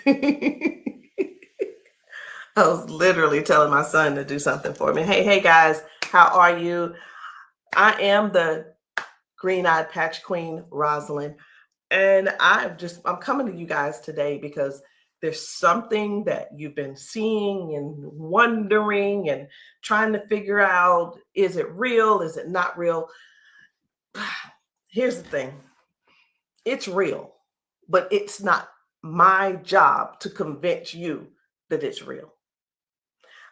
I was literally telling my son to do something for me. Hey guys, how are you? I am the green-eyed patch queen, Rosalind, and I'm coming to you guys today because there's something that you've been seeing and wondering and trying to figure out, is it real? Is it not real? Here's the thing. It's real, but it's not my job to convince you that it's real.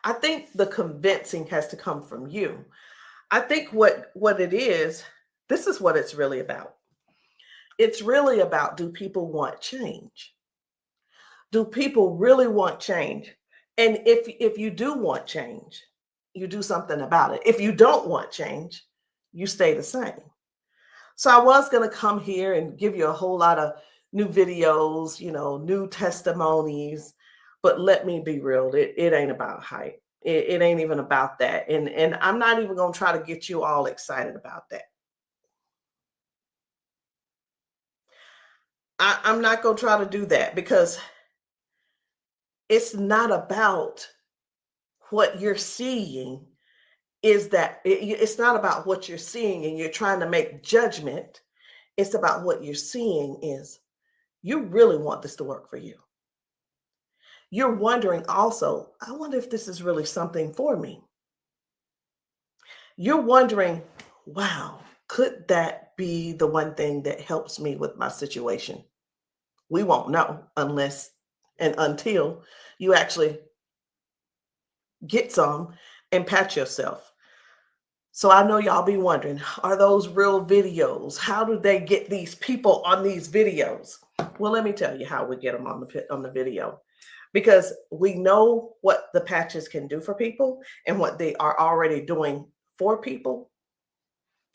I think the convincing has to come from you. I think what it is, this is what it's really about. It's really about, do people want change? Do people really want change? And if you do want change, you do something about it. If you don't want change, you stay the same. So I was going to come here and give you a whole lot of new videos, new testimonies, but let me be real, it ain't about hype. It ain't even about that. And I'm not even going to try to get you all excited about that. I'm not going to try to do that because it's not about what you're seeing. It's not about what you're seeing and you're trying to make judgment. It's about what you're seeing is you really want this to work for you. You're wondering also, I wonder if this is really something for me. You're wondering, wow, could that be the one thing that helps me with my situation? We won't know unless and until you actually get some and patch yourself. So I know y'all be wondering, are those real videos? How do they get these people on these videos? Well, let me tell you how we get them on the video. Because we know what the patches can do for people and what they are already doing for people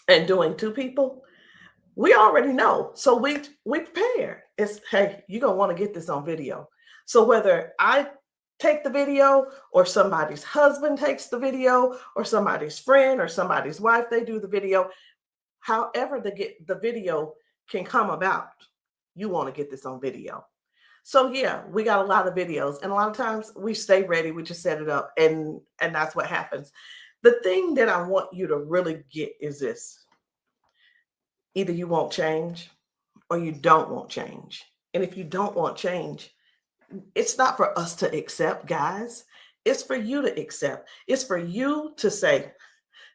and doing to people. We already know. So we prepare. It's, hey, you're going to want to get this on video. So whether I take the video or somebody's husband takes the video or somebody's friend or somebody's wife, they do the video, however the video can come about, you want to get this on video. So yeah, we got a lot of videos, and a lot of times we stay ready. We just set it up, and that's what happens. The thing that I want you to really get is this: either you won't change, or you don't want change. And if you don't want change, it's not for us to accept, guys. It's for you to accept. It's for you to say,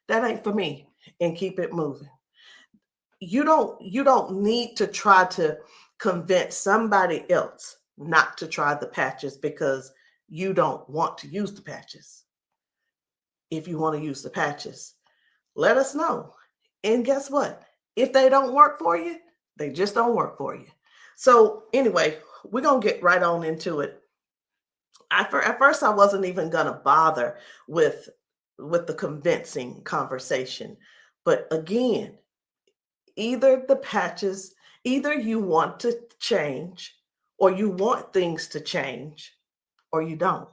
that ain't for me, and keep it moving. You don't need to try to convince somebody else not to try the patches because you don't want to use the patches. If you want to use the patches, let us know. And guess what? If they don't work for you, they just don't work for you. So anyway, we're going to get right on into it. At first, I wasn't even going to bother with the convincing conversation. But again, either the patches, either you want to change or you want things to change or you don't.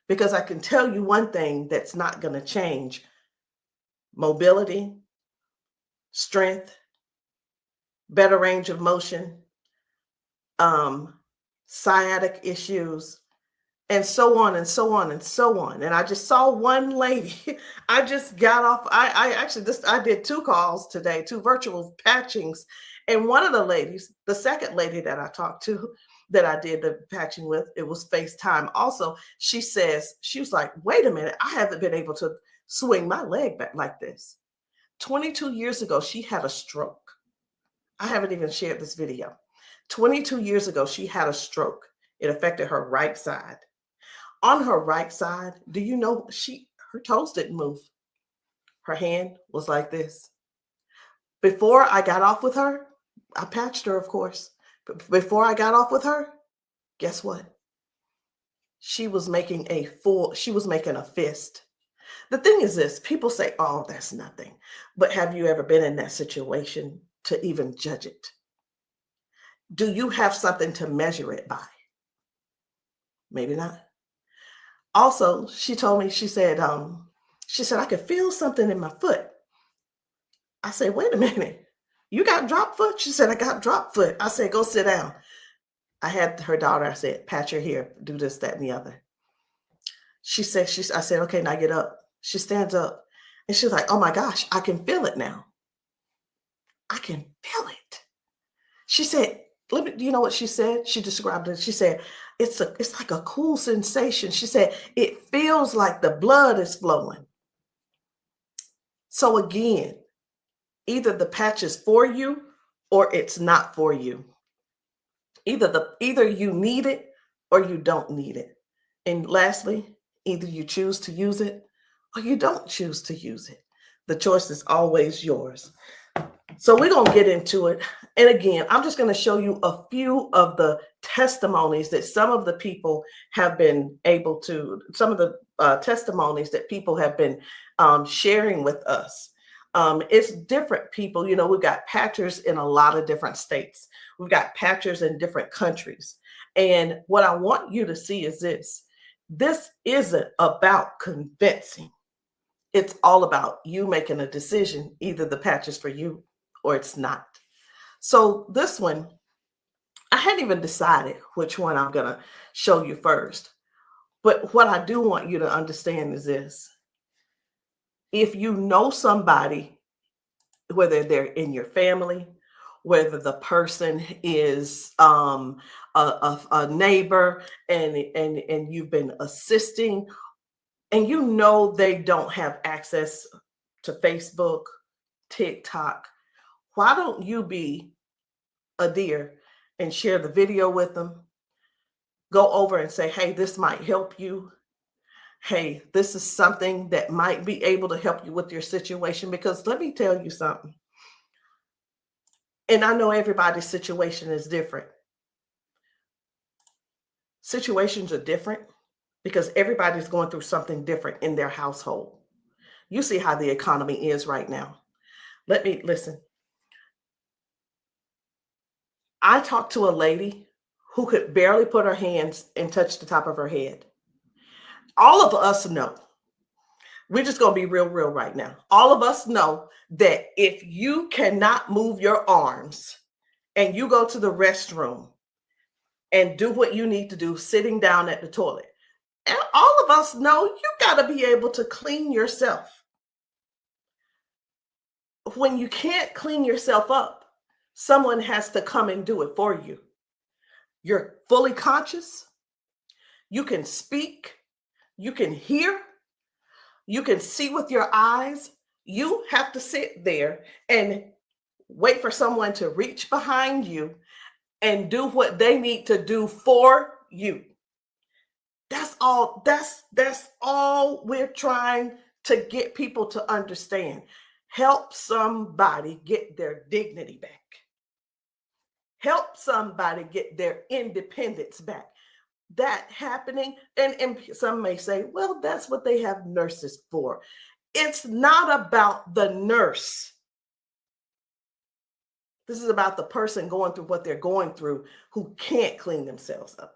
Because I can tell you one thing that's not going to change: mobility, strength, better range of motion, sciatic issues, and so on and so on and so on. And I just saw one lady. I just got off. I did 2 calls today, 2 virtual patchings. And one of the ladies, the second lady that I talked to, that I did the patching with, it was FaceTime also. She was like, wait a minute, I haven't been able to swing my leg back like this. 22 years ago, she had a stroke. I haven't even shared this video. 22 years ago, she had a stroke. It affected her right side. On her right side, do you know her toes didn't move? Her hand was like this. Before I got off with her, I patched her, of course. But before I got off with her, guess what? She was making a fist. The thing is this: people say, oh, that's nothing. But have you ever been in that situation to even judge it? Do you have something to measure it by? Maybe not. Also, she told me, she said, I could feel something in my foot. I said, wait a minute, you got drop foot? She said, I got drop foot. I said, go sit down. I had her daughter, I said, pat your hair, do this, that, and the other. I said, okay, now get up. She stands up and she's like, oh my gosh, I can feel it now. I can feel it. She said, let me, you know what she said? She described it. She said, it's like a cool sensation. She said, it feels like the blood is flowing. So again, either the patch is for you or it's not for you. Either you need it or you don't need it. And lastly, either you choose to use it or you don't choose to use it. The choice is always yours. So we're going to get into it. And again, I'm just going to show you a few of the testimonies that some of the people have been able to, some of the testimonies that people have been sharing with us. It's different people. You know, we've got patchers in a lot of different states. We've got patchers in different countries. And what I want you to see is this. This isn't about convincing. It's all about you making a decision. Either the patch is for you or it's not. So this one, I hadn't even decided which one I'm going to show you first. But what I do want you to understand is this. If you know somebody, whether they're in your family, whether the person is a neighbor and you've been assisting, and you know they don't have access to Facebook, TikTok, why don't you be a dear and share the video with them? Go over and say, hey, this might help you. Hey, this is something that might be able to help you with your situation. Because let me tell you something. And I know everybody's situation is different. Situations are different because everybody's going through something different in their household. You see how the economy is right now. Let me listen. I talked to a lady who could barely put her hands and touch the top of her head. All of us know, we're just going to be real right now. All of us know that if you cannot move your arms and you go to the restroom and do what you need to do sitting down at the toilet, and all of us know you got to be able to clean yourself. When you can't clean yourself up, someone has to come and do it for you. You're fully conscious. You can speak. You can hear. You can see with your eyes. You have to sit there and wait for someone to reach behind you and do what they need to do for you. That's all we're trying to get people to understand. Help somebody get their dignity back. Help somebody get their independence back. That happening, and some may say, well, that's what they have nurses for. It's not about the nurse. This is about the person going through what they're going through who can't clean themselves up.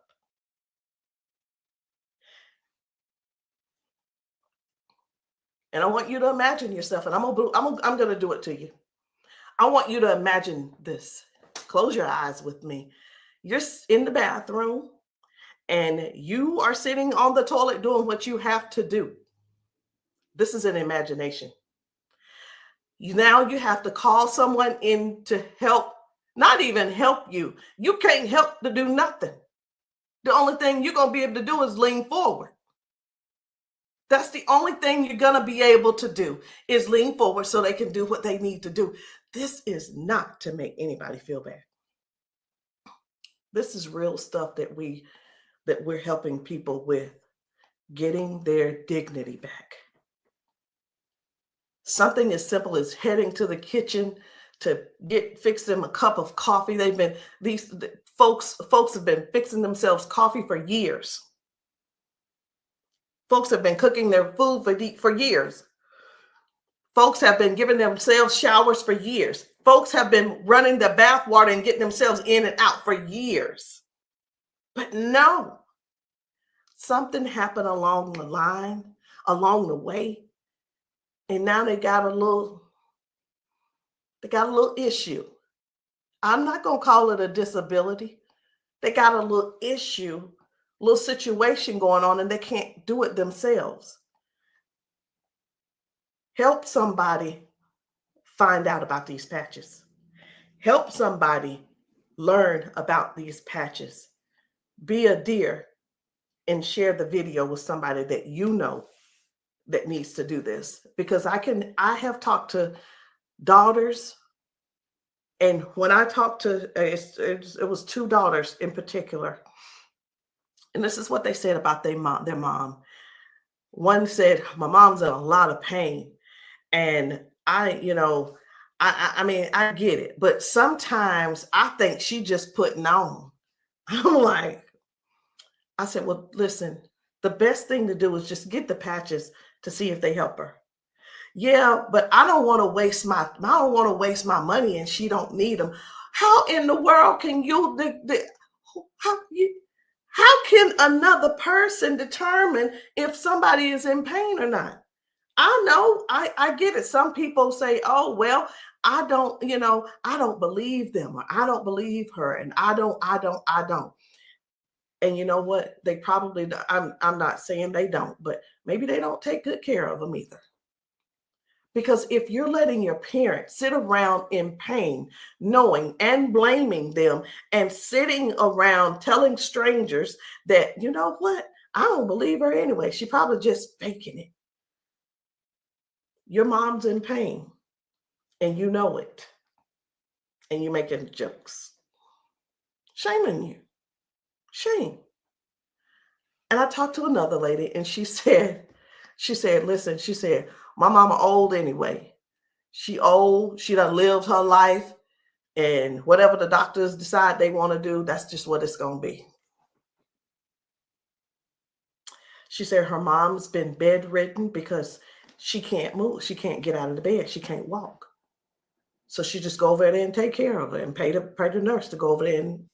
And I want you to imagine yourself, and I'm going to do it to you. I want you to imagine this. Close your eyes with me. You're in the bathroom and you are sitting on the toilet doing what you have to do. This is an imagination. Now you have to call someone in to help, not even help you. You can't help to do nothing. The only thing you're going to be able to do is lean forward. That's the only thing you're going to be able to do is lean forward so they can do what they need to do. This is not to make anybody feel bad. This is real stuff that we're helping people with, getting their dignity back. Something as simple as heading to the kitchen to fix them a cup of coffee. These folks have been fixing themselves coffee for years. Folks have been cooking their food for years. Folks have been giving themselves showers for years. Folks have been running the bath water and getting themselves in and out for years. But no, something happened along the line, along the way, and now they got a little issue. I'm not going to call it a disability They got a little issue, little situation going on, and they can't do it themselves. Help somebody find out about these patches. Help somebody learn about these patches. Be a dear and share the video with somebody that you know that needs to do this. Because I have talked to daughters, and when I talked to, it was two daughters in particular, and this is what they said about their mom. One said, my mom's in a lot of pain. And I mean, I get it, but sometimes I think she just putting on. I'm like, I said, well, listen, the best thing to do is just get the patches to see if they help her. Yeah, but I don't want to waste my money and she don't need them. How in the world can how you how can another person determine if somebody is in pain or not? I know, I get it. Some people say, oh, well, I don't believe them, or I don't believe her, and I don't. And you know what? They probably, I'm not saying they don't, but maybe they don't take good care of them either. Because if you're letting your parents sit around in pain, knowing and blaming them, and sitting around telling strangers that, you know what, I don't believe her anyway, she probably just faking it. Your mom's in pain and you know it, and you're making jokes. Shame on you. Shame. And I talked to another lady and listen, she said, my mama old anyway. She old, she done lived her life, and whatever the doctors decide they want to do, that's just what it's going to be. She said her mom's been bedridden because she can't move. She can't get out of the bed. She can't walk. So she just go over there and take care of her and pay the nurse to go over there and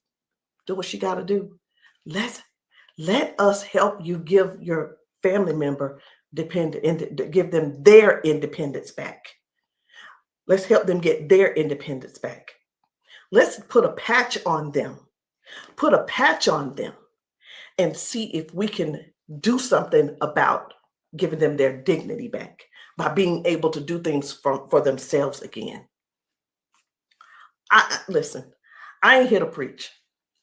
do what she got to do. Let us help you give your family member give them their independence back. Let's help them get their independence back. Let's put a patch on them. Put a patch on them and see if we can do something about giving them their dignity back by being able to do things for themselves again. Listen, I ain't here to preach.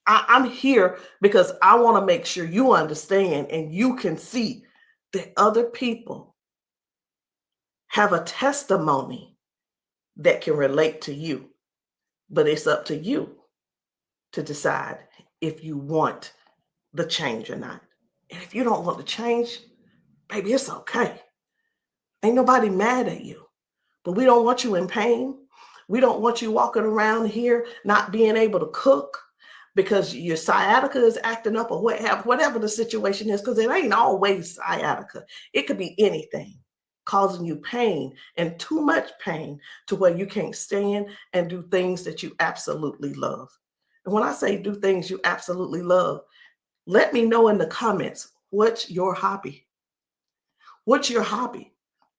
I'm here because I want to make sure you understand and you can see that other people have a testimony that can relate to you. But it's up to you to decide if you want the change or not. And if you don't want the change, baby, it's okay. Ain't nobody mad at you. But we don't want you in pain. We don't want you walking around here not being able to cook because your sciatica is acting up, or whatever the situation is, because it ain't always sciatica. It could be anything causing you pain, and too much pain to where you can't stand and do things that you absolutely love. And when I say do things you absolutely love, let me know in the comments, what's your hobby? What's your hobby?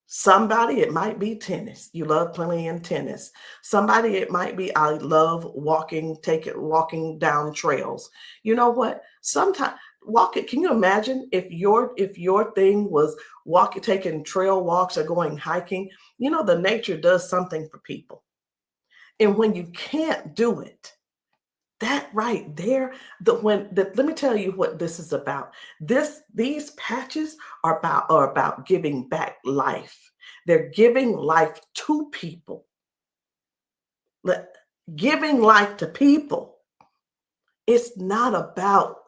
Somebody, it might be tennis. You love playing tennis. Somebody, it might be, I love walking down trails. You know what? Sometimes walking, can you imagine if your thing was taking trail walks or going hiking? You know, the nature does something for people. And when you can't do it, that right there, let me tell you what this is about. These patches are about giving back life. They're giving life to people. Giving life to people. It's not about,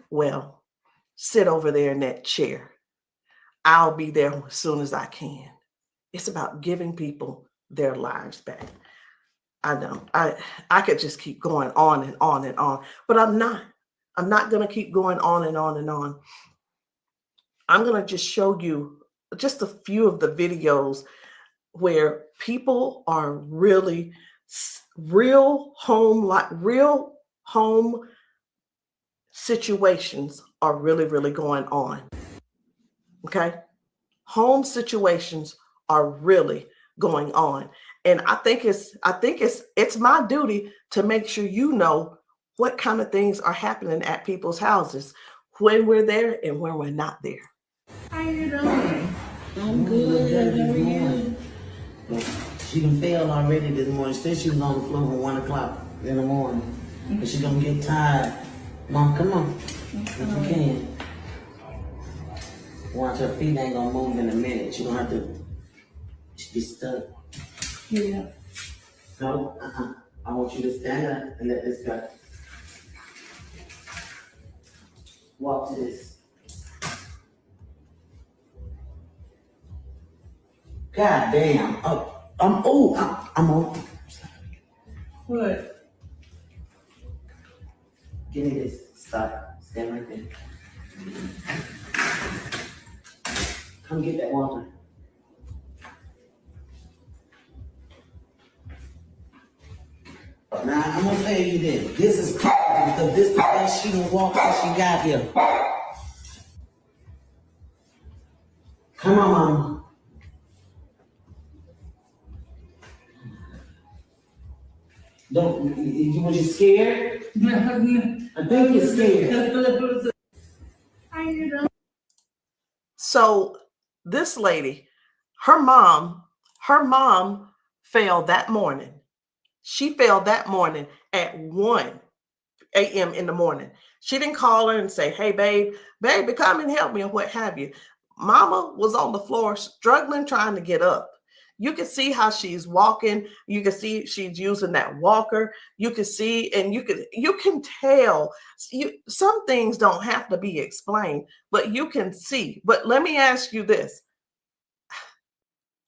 well, sit over there in that chair. I'll be there as soon as I can. It's about giving people their lives back. I know I could just keep going on and on and on, but I'm not going to keep going on and on and on. I'm going to just show you just a few of the videos where people are really real home situations are really going on. Okay. Home situations are really going on. And I think it's my duty to make sure you know what kind of things are happening at people's houses when we're there and when we're not there. How you doing? I'm good. How are you? She done failed already this morning. She said she was on the floor from 1 o'clock in the morning. But she gonna get tired. Mom, come on. If you can. Watch, her feet ain't gonna move in a minute. She gonna have to be stuck. Yeah. No, I want you to stand up and let this go. Walk to this. God damn. I'm on. What? Give me this. Stop. Stand right there. Come get that water. Now, I'm gonna tell you this. This is crazy because this is the best she done walked since she got here. Come on, Mama. Don't, was you scared? I think you're scared. How you doing? So this lady, her mom fell that morning. She fell that morning at 1 a.m. in the morning. She didn't call her and say, hey, baby, come and help me, or what have you. Mama was on the floor struggling, trying to get up. You can see how she's walking. You can see she's using that walker. You can see, and you can tell. Some things don't have to be explained, but you can see. But let me ask you this.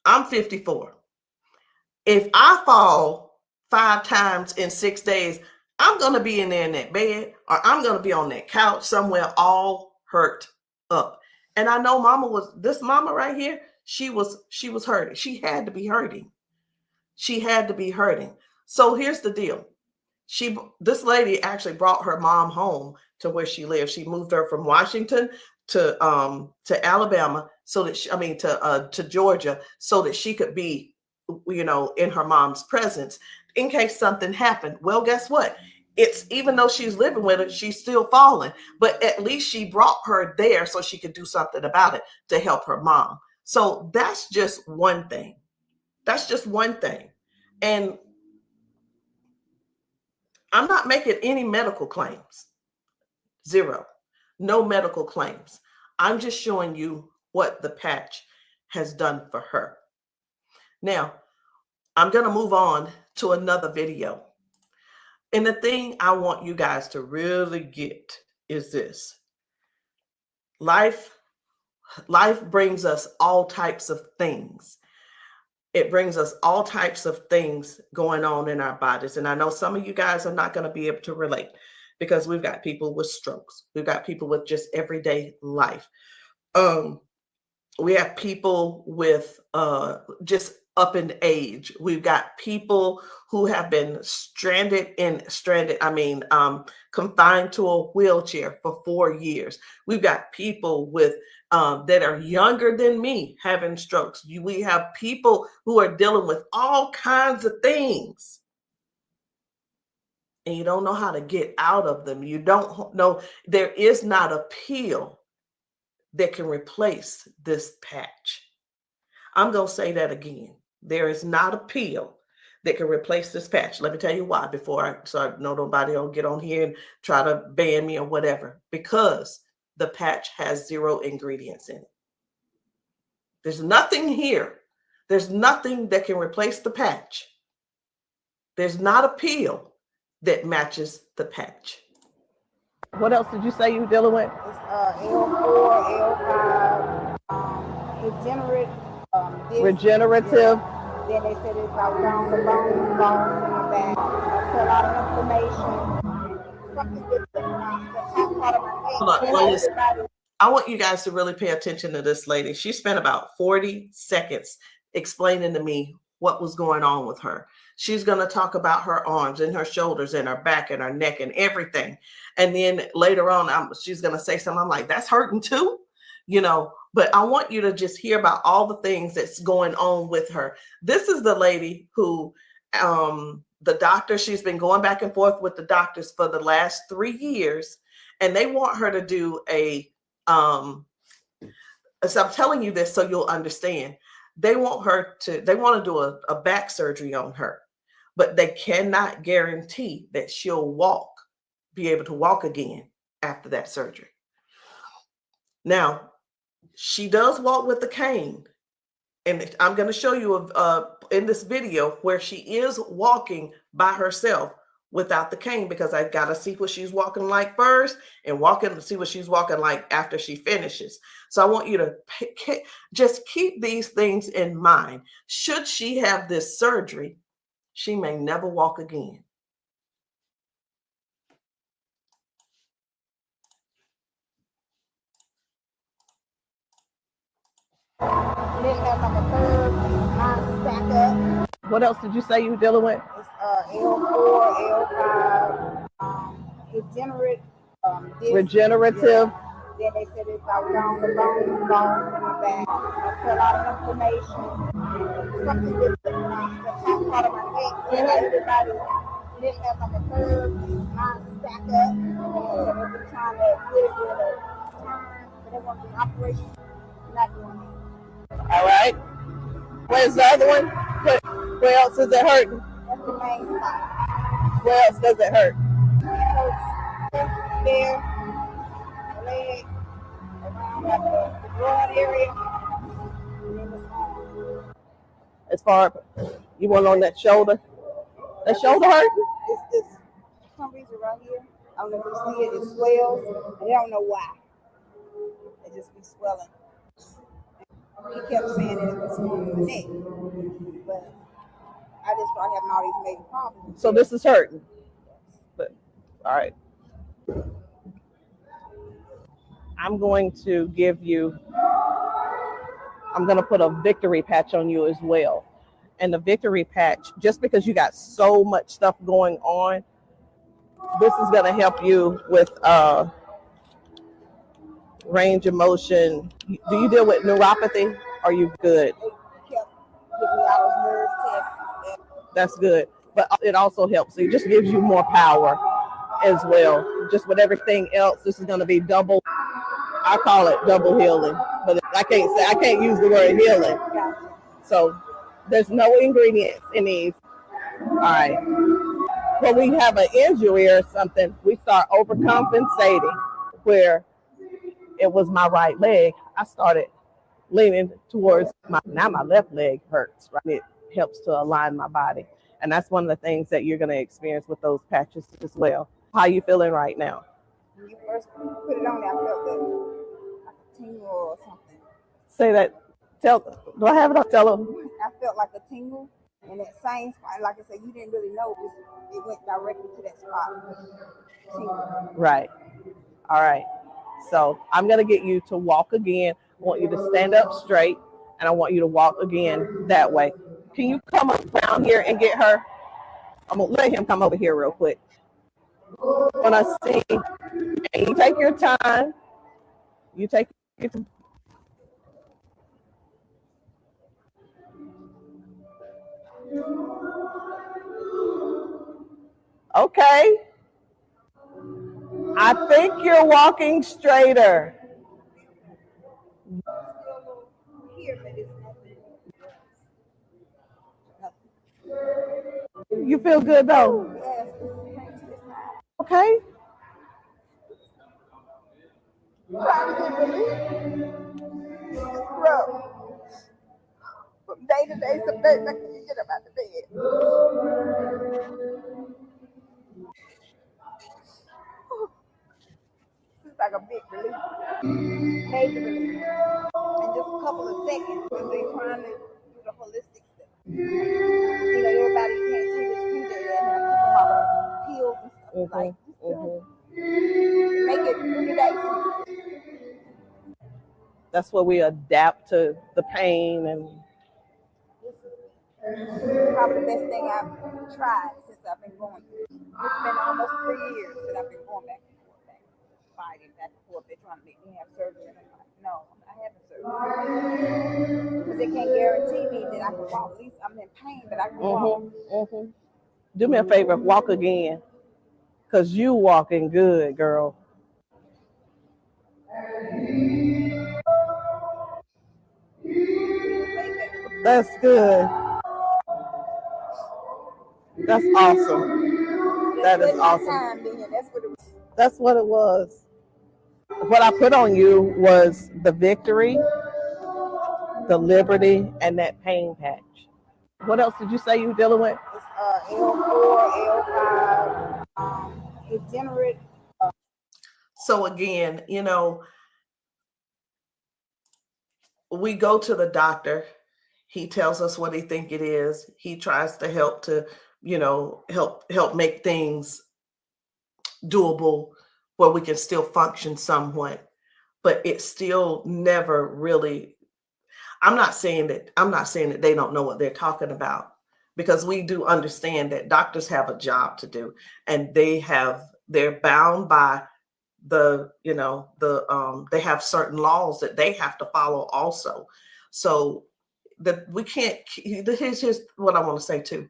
I'm 54. If I fall 5 times in 6 days, I'm going to be in there in that bed, or I'm going to be on that couch somewhere all hurt up. And I know this mama right here, she was hurting. She had to be hurting. She had to be hurting. So here's the deal. This lady actually brought her mom home to where she lived. She moved her from Washington to Alabama to Georgia, so that she could be, in her mom's presence in case something happened. Well, guess what? It's, even though she's living with her, she's still falling, but at least she brought her there so she could do something about it to help her mom. So that's just one thing. That's just one thing. And I'm not making any medical claims. Zero. No medical claims. I'm just showing you what the patch has done for her. Now, I'm going to move on to another video. And the thing I want you guys to really get is this. Life brings us all types of things. It brings us all types of things going on in our bodies. And I know some of you guys are not going to be able to relate, because we've got people with strokes. We've got people with just everyday life. We have people with just up in age. We've got people who have been confined to a wheelchair for 4 years. We've got people with that are younger than me having strokes. We have people who are dealing with all kinds of things, and you don't know how to get out of them. You don't know. There is not a pill that can replace this patch. I'm going to say that again. There is not a pill that can replace this patch. Let me tell you why, so I know nobody will get on here and try to ban me or whatever. Because the patch has 0 ingredients in it. There's nothing here. There's nothing that can replace the patch. There's not a pill that matches the patch. What else did you say you were dealing with? It's L4, L5, Regenerative. Then they said it's about down the bone, bones in the back. That's a lot of inflammation. Something that's part of my head. I want you guys to really pay attention to this lady. She spent about 40 seconds explaining to me what was going on with her. She's going to talk about her arms and her shoulders and her back and her neck and everything. And then later on, she's going to say something. I'm like, that's hurting too, but I want you to just hear about all the things that's going on with her. This is the lady who the doctor, she's been going back and forth with the doctors for the last 3 years, and they want her to do a, so I'm telling you this so you'll understand. They want to do a back surgery on her, but they cannot guarantee that she'll be able to walk again after that surgery. Now, she does walk with the cane. And I'm going to show you in this video where she is walking by herself without the cane, because I got to see what she's walking like first and see what she's walking like after she finishes. So I want you to just keep these things in mind. Should she have this surgery, she may never walk again. Then have like a curve, mine stack up. What else did you say you were dealing with? It's L4, L5, regenerative. Yeah. Then they said it's like down the bone in the back. That's a lot of inflammation. Something with the top part of my neck. And everybody didn't have like a curve, mine stack up. So they've been trying to get it with a turn, but they want the operation. Not doing it. All right. Where's the other one? Where else is it hurting? That's the main spot. Where else does it hurt? It hurts there, leg, around like the broad area, and then the arm. As far you want on that shoulder? That shoulder hurt? It's this, for some reason right here. I don't know if you see it, it swells, and they don't know why. It just be swelling. He kept saying that it was from the neck, but I just started having all these major problems. So this is hurting. But, all right. I'm going to put a victory patch on you as well. And the victory patch, just because you got so much stuff going on, this is going to help you with range of motion. Do you deal with neuropathy? Are you good? They kept giving me all those nerve tests. That's good. But it also helps. It just gives you more power as well. Just with everything else, this is going to be double. I call it double healing, but I can't use the word healing. So there's no ingredients in these. All right. When we have an injury or something, we start overcompensating. Where it was my right leg, I started leaning towards my left leg hurts, right? It helps to align my body. And that's one of the things that you're going to experience with those patches as well. How are you feeling right now? When you first put it on, I felt like a tingle or something. Say that. Do I have it up? Tell them. I felt like a tingle, and that same spot, like I said, you didn't really know it went directly to that spot. Tingle. Right. All right. So I'm going to get you to walk again. I want you to stand up straight, and I want you to walk again that way. Can you come up down here and get her? I'm going to let him come over here real quick. When I sing, and you take your time. You take your time. Okay. I think you're walking straighter. You feel good though? Okay. From day to day, some days I can't get up out of bed. It's like a big relief, major relief, in just a couple of seconds because they're trying to do the holistic stuff. You know, everybody can't see this future yet, and I keep them all pills and stuff like make it 3 days. That's where we adapt to the pain, and this is probably the best thing I've tried since I've been going through. It's been almost 3 years that I've been going back and forth, fighting back and forth. They're trying to make me have surgery, and I'm like, no, I'm not having surgery because they can't guarantee me that I can walk. At least I'm in pain, but I can walk. Do me a favor, walk again, because you walking good, girl. That's good. That's awesome. That is awesome. That's what it was. What I put on you was the victory, the liberty, and that pain patch. What else did you say you were dealing with? It's L4, L5, degenerate. So again, we go to the doctor. He tells us what he think it is. He tries to help help make things doable where we can still function somewhat, but it's still never really. I'm not saying that they don't know what they're talking about, because we do understand that doctors have a job to do, and they're bound by they have certain laws that they have to follow also. So that we can't. Here's what I want to say too,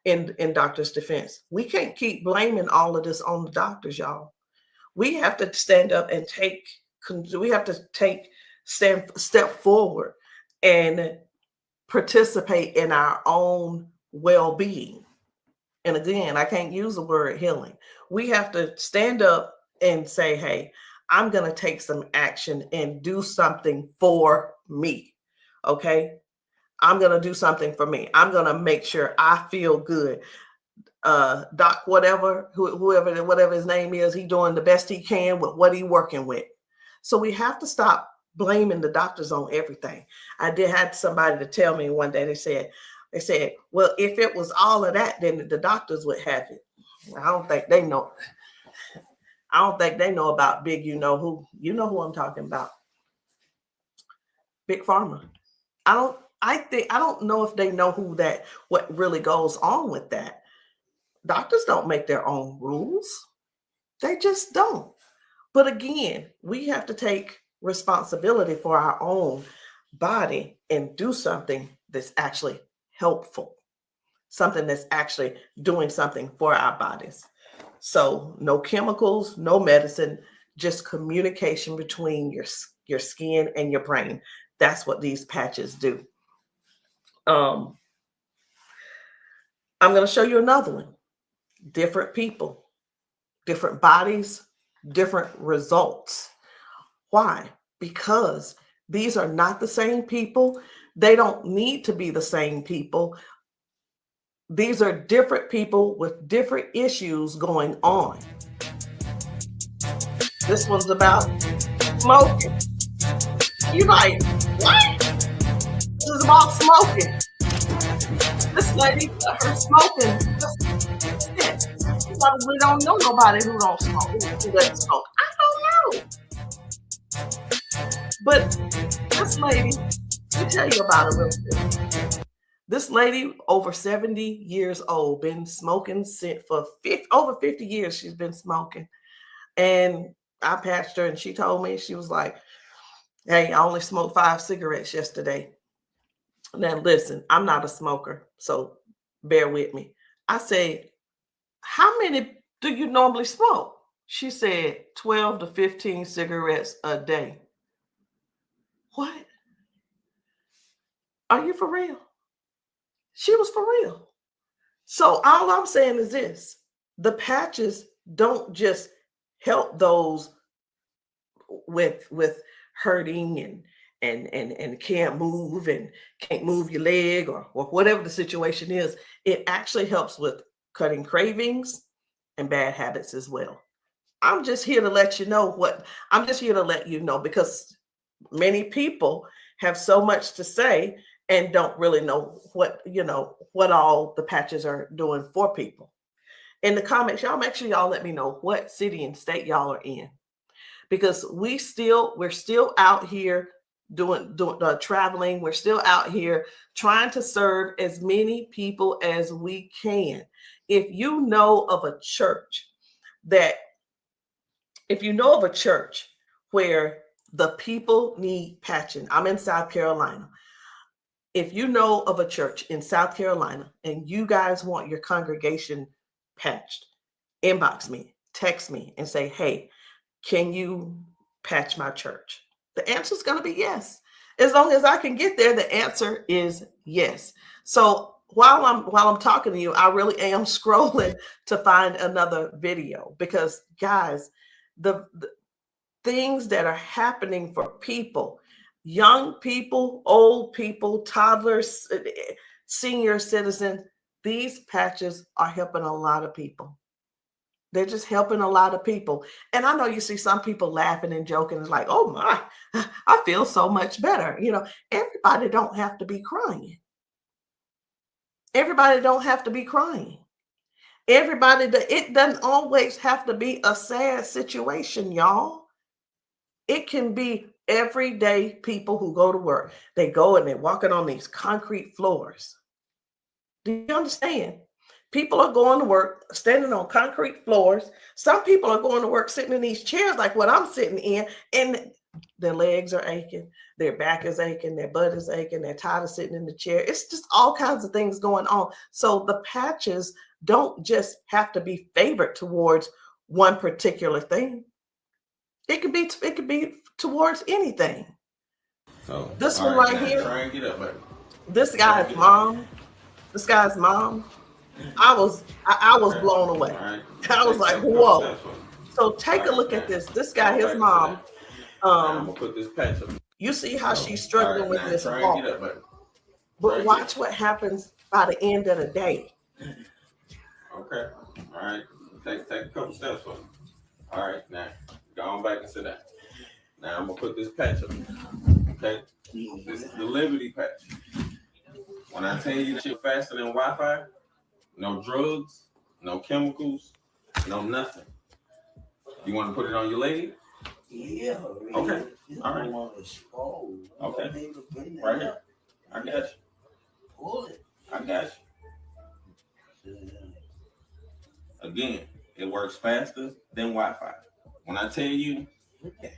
in doctors' defense. We can't keep blaming all of this on the doctors, y'all. We have to stand up and step forward and participate in our own well-being. And again, I can't use the word healing. We have to stand up and say, hey, I'm going to take some action and do something for me. Okay. I'm going to do something for me. I'm going to make sure I feel good. Doc, whatever his name is, he's doing the best he can with what he's working with. So we have to stop blaming the doctors on everything. I had somebody to tell me one day, they said, well, if it was all of that, then the doctors would have it. I don't think they know. I don't think they know about big, you know who I'm talking about. Big Pharma. I don't know if they know what really goes on with that. Doctors don't make their own rules. They just don't. But again, we have to take responsibility for our own body and do something that's actually helpful, something that's actually doing something for our bodies. So no chemicals, no medicine, just communication between your skin and your brain. That's what these patches do. I'm going to show you another one. Different people, different bodies, different results. Why? Because these are not the same people. They don't need to be the same people. These are different people with different issues going on. This one's about smoking. You're like, what? This is about smoking. This lady, her smoking. You probably don't know nobody who don't smoke, who doesn't smoke. I don't know. But this lady, let me tell you about her real quick. This lady, over 70 years old, been smoking for over 50 years. She's been smoking. And I patched her, and she told me, she was like, hey, I only smoked 5 cigarettes yesterday. Now, listen, I'm not a smoker, so bear with me. I said, how many do you normally smoke? She said 12 to 15 cigarettes a day. What? Are you for real? She was for real. So all I'm saying is this: the patches don't just help those with hurting and can't move and can't move your leg or whatever the situation is. It actually helps with cutting cravings and bad habits as well. I'm just here to let you know because many people have so much to say and don't really know what all the patches are doing for people. In the comments, y'all make sure y'all let me know what city and state y'all are in, because we're still out here doing traveling. We're still out here trying to serve as many people as we can. If you know of a church where the people need patching, I'm in South Carolina. if you know of a church in South Carolina and you guys want your congregation patched, inbox me, text me, and say, hey, can you patch my church? The answer is going to be yes. As long as I can get there, the answer is yes. So while I'm talking to you, I really am scrolling to find another video, because guys, the things that are happening for people, young people, old people, toddlers, senior citizens, these patches are helping a lot of people. They're just helping a lot of people. And I know you see some people laughing and joking. It's like, oh my, I feel so much better. You know, everybody don't have to be crying. Everybody don't have to be crying. It doesn't always have to be a sad situation, y'all. It can be everyday people who go to work. They go and they're walking on these concrete floors. Do you understand? People are going to work standing on concrete floors. Some people are going to work sitting in these chairs like what I'm sitting in, and their legs are aching, their back is aching, their butt is aching, they're tired of sitting in the chair. It's just all kinds of things going on. So the patches don't just have to be favored towards one particular thing. It could be towards anything. So this one right here, try and get up, baby. This guy's mom, I was blown away. Right. I was like, whoa. So take a look at this. This guy, his mom, I'm gonna put this patch up. you see how she's struggling with this try walk. and get up, baby. But watch what happens by the end of the day. Okay. All right. Take a couple steps for me. All right. Now go on back and sit down. Now I'm gonna put this patch up. Okay. This is the Liberty patch. When I tell you that you're faster than Wi-Fi, no drugs, no chemicals, no nothing. You want to put it on your leg? Yeah. Okay. All right. Okay. Right here. I got you. Pull it. I got you. Again, it works faster than Wi-Fi. When I tell you,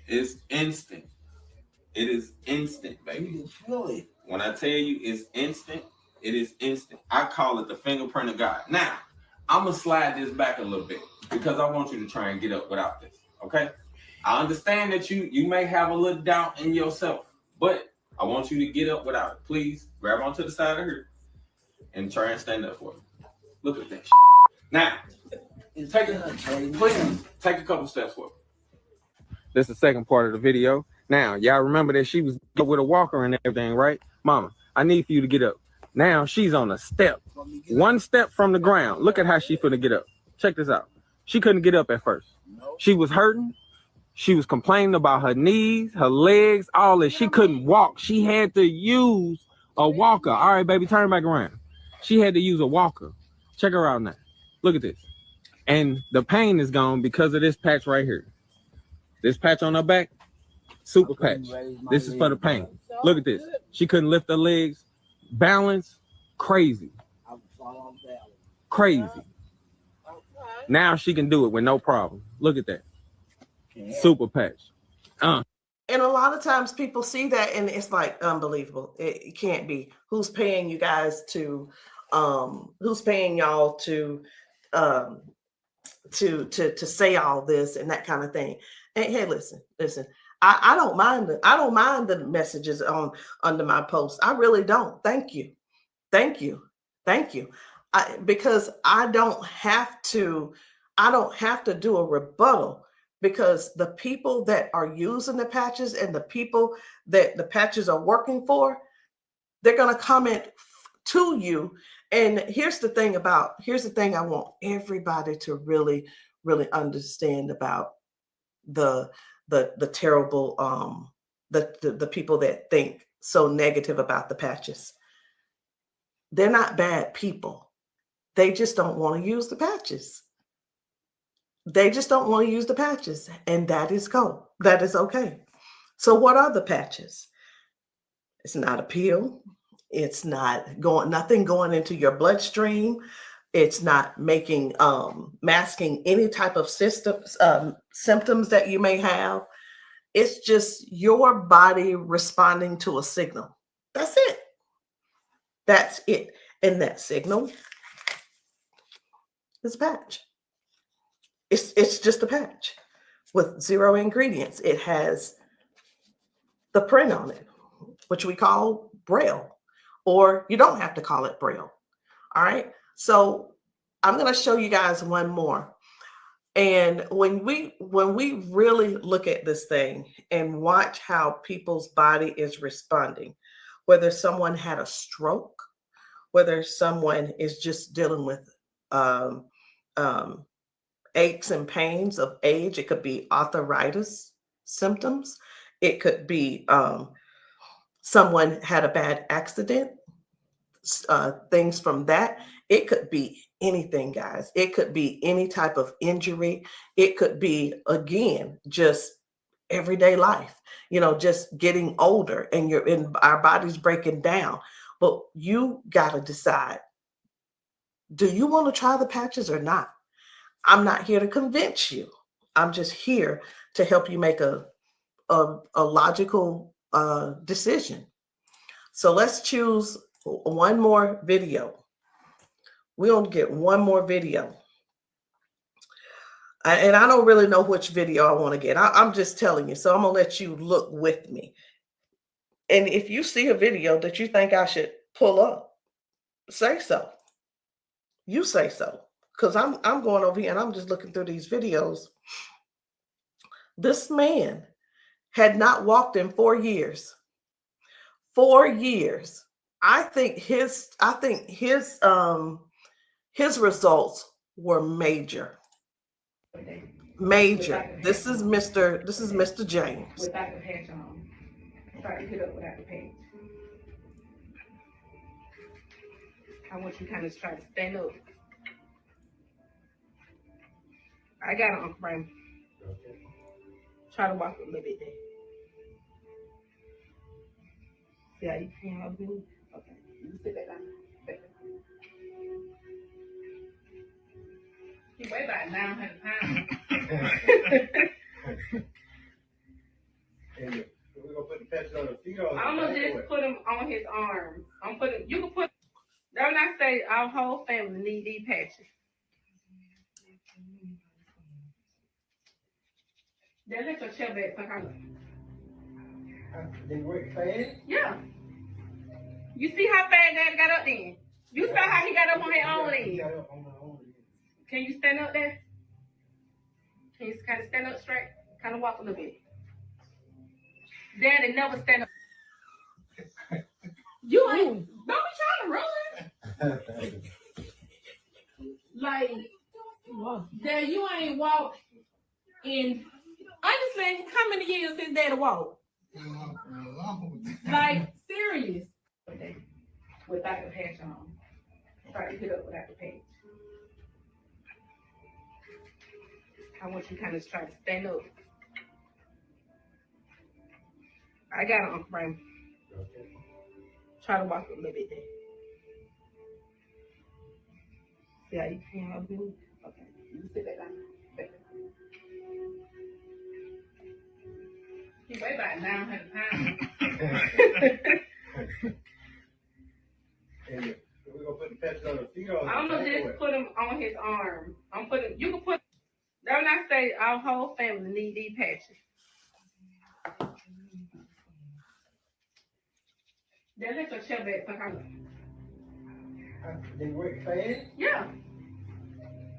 it's instant. It is instant, baby. You can feel it. When I tell you it's instant, it is instant. I call it the fingerprint of God. Now, I'm going to slide this back a little bit because I want you to try and get up without this, okay? I understand that you may have a little doubt in yourself, but I want you to get up without it. Please grab onto the side of her and try and stand up for me. Look at that shit. Now, take a couple steps forward. This is the second part of the video. Now, y'all remember that she was with a walker and everything, right? Mama, I need for you to get up. Now she's on a step. One step from the ground. Look at how she finna get up. Check this out. She couldn't get up at first. She was hurting. She was complaining about her knees, her legs, all this. She couldn't walk. She had to use a walker. All right, baby, turn back around. She had to use a walker. Check her out now. Look at this. And the pain is gone because of this patch right here. This patch on her back, super patch. This is for the pain. Look at this. She couldn't lift her legs. Balance, crazy. Crazy. Now she can do it with no problem. Look at that. Super patch. And a lot of times people see that and it's like unbelievable. It can't be. Who's paying you guys to who's paying y'all to say all this and that kind of thing. And hey, listen. I don't mind the messages under my post. I really don't. Thank you. Because I don't have to do a rebuttal, because the people that are using the patches and the people that the patches are working for, they're going to comment to you. And here's the thing I want everybody to really, really understand about the terrible, the people that think so negative about the patches. They're not bad people. They just don't want to use the patches. And that is cool. That is okay. So what are the patches? It's not a pill. It's not nothing going into your bloodstream. It's not masking any type of symptoms that you may have. It's just your body responding to a signal. That's it. That's it. And that signal is a patch. It's just a patch with 0 ingredients. It has the print on it, which we call Braille, or you don't have to call it Braille. All right. So I'm going to show you guys one more. And when we really look at this thing and watch how people's body is responding, whether someone had a stroke, whether someone is just dealing with aches and pains of age, it could be arthritis symptoms, it could be someone had a bad accident, things from that. It could be anything, guys. It could be any type of injury. It could be, again, just everyday life, just getting older and our body's breaking down. But you got to decide, do you want to try the patches or not? I'm not here to convince you. I'm just here to help you make a logical decision. So let's choose one more video. We're going to get one more video. And I don't really know which video I want to get. I'm just telling you. So I'm going to let you look with me. And if you see a video that you think I should pull up, say so. You say so. Because I'm going over here and I'm just looking through these videos. This man had not walked in 4 years. 4 years. I think his results were major. Major. This is Mr. James. Without the patch on. Try to get up without the patch. I want you to kind of try to stand up. I got it, Uncle Brian. Try to walk a little bit there. See how you can help me? Okay. You sit back down. He weigh about 900 pounds. We're gonna put the patches on the feet or I'm gonna just put them on his arms. You can put, don't I say our whole family need these patches. Then let your chair back some They work fast? Yeah. You see how fast Daddy got up then? You saw how he got up on his own leg. Can you stand up there? Can you kind of stand up straight? Kind of walk a little bit. Daddy never stand up. You ain't, don't be trying to run. Like, Dad, you ain't walked in, honestly, how many years since Daddy walked? Like, serious. Without the patch on. Try to get up without the patch. I want you to kind of try to stand up. I got it, Uncle Brian. Try to walk a little bit there. See how you can help me? Okay. You sit back down. He weigh about 900 pounds. We're gonna put the patches on the feet or I'm gonna just put them on his arm. You can put, don't I say our whole family need these patches. Then let your chair back some They work fast? Yeah.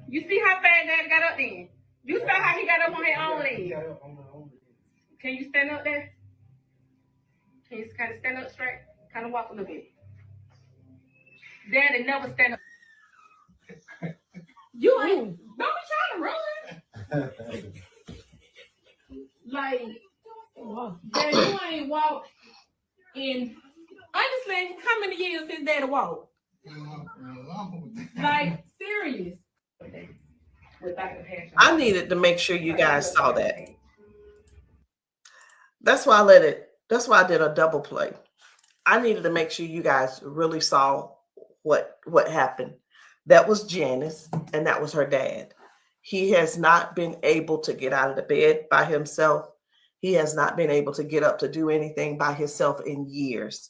You see how fast Daddy got up then? You saw how he got up on his own leg. Can you stand up there? Can you kind of stand up straight? Kind of walk a little bit. Daddy never stand up. You ain't, don't be trying to run. Like, Daddy, you ain't walked in, honestly, how many years since Daddy walked? Like, serious. Without the patch on. I needed to make sure you guys saw that. That's why I did a double play. I needed to make sure you guys really saw what happened. That was Janice, and that was her dad. He has not been able to get out of the bed by himself. He has not been able to get up to do anything by himself in years.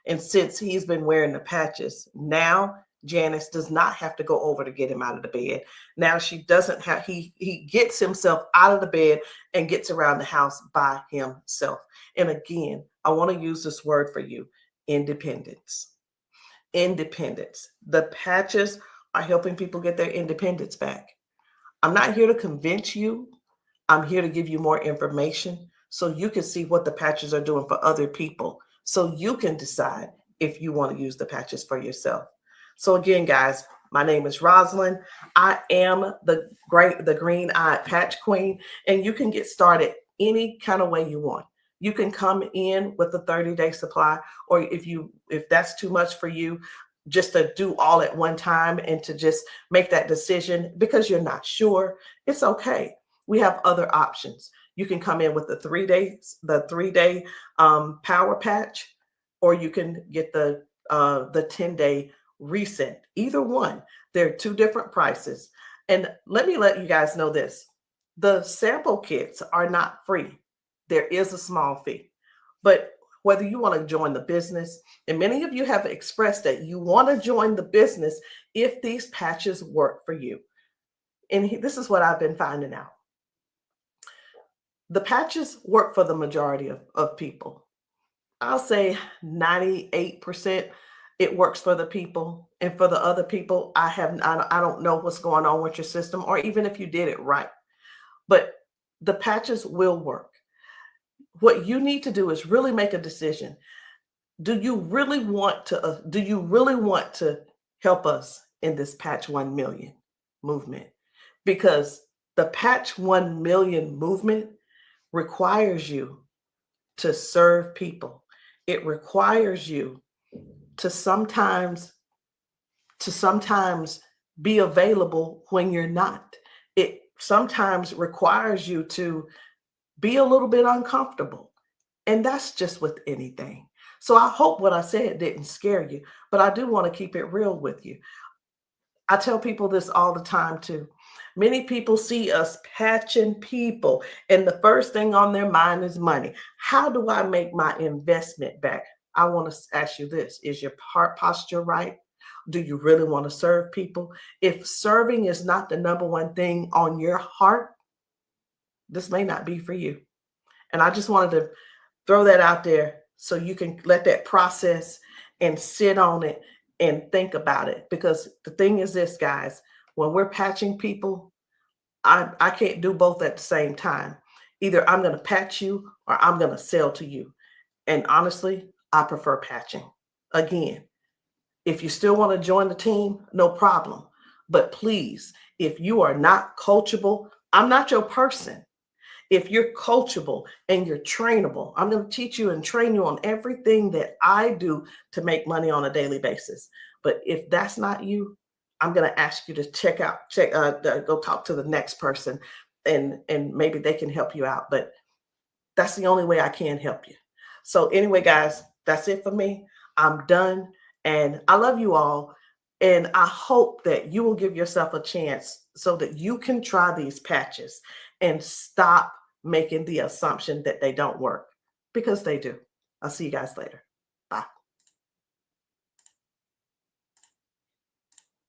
And since he's been wearing the patches, now Janice does not have to go over to get him out of the bed. Now she doesn't have, he gets himself out of the bed and gets around the house by himself. And again, I want to use this word for you, independence. Independence. The patches are helping people get their independence back. I'm not here to convince you. I'm here to give you more information so you can see what the patches are doing for other people, so you can decide if you want to use the patches for yourself. So again, guys, my name is Rosalind. I am the green-eyed patch queen, and you can get started any kind of way you want. You can come in with a 30-day supply, or if that's too much for you, just to do all at one time and to just make that decision because you're not sure, it's okay. We have other options. You can come in with the 3-day power patch, or you can get the 10-day reset. Either one. There are two different prices. And let me let you guys know this. The sample kits are not free. There is a small fee. But whether you want to join the business, and many of you have expressed that you want to join the business if these patches work for you. And this is what I've been finding out. The patches work for the majority of people. I'll say 98% it works for the people. And for the other people, I don't know what's going on with your system, or even if you did it right. But the patches will work. What you need to do is really make a decision. Do you really want to help us in this Patch 1 Million movement? Because the Patch 1 Million movement requires you to serve people. It requires you to sometimes be available when you're not. It sometimes requires you to be a little bit uncomfortable. And that's just with anything. So I hope what I said didn't scare you, but I do want to keep it real with you. I tell people this all the time too. Many people see us patching people, and the first thing on their mind is money. How do I make my investment back? I want to ask you this. Is your heart posture right? Do you really want to serve people? If serving is not the number one thing on your heart, this may not be for you. And I just wanted to throw that out there so you can let that process and sit on it and think about it. Because the thing is this, guys, when we're patching people, I can't do both at the same time. Either I'm going to patch you or I'm going to sell to you. And honestly, I prefer patching. Again, if you still want to join the team, no problem. But please, if you are not coachable, I'm not your person. If you're coachable and you're trainable, I'm going to teach you and train you on everything that I do to make money on a daily basis. But if that's not you, I'm going to ask you to go talk to the next person, and maybe they can help you out. But that's the only way I can help you. So anyway, guys, that's it for me. I'm done. And I love you all. And I hope that you will give yourself a chance so that you can try these patches and stop making the assumption that they don't work, because they do. I'll see you guys later.